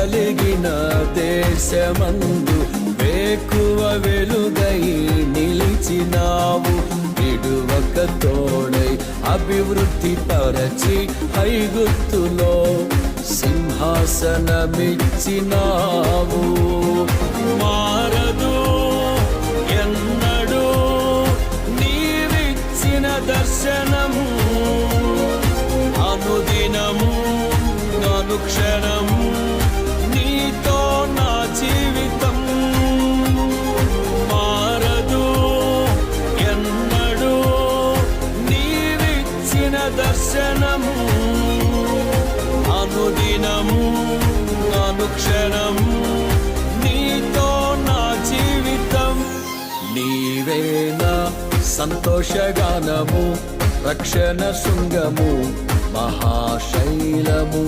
కలిగిన దేశమందు వేకువ వెలుగై నిలిచినావు. విడువక తోడై అభివృద్ధి పరచి ఐగుప్తులో సింహాసనమిచ్చినావు. మారదు ఎన్నడూ నీవిచ్చిన దర్శనము, అనుదినము అనుక్షణము నీతో నా జీవితం. మారదు ఎన్నడూ నీవిచ్చిన దర్శనము, అనుదినము అనుక్షణము నీతో నా జీవితం. నీవేనా సంతోషగానము, రక్షణ శృంగము, మహాశైలము.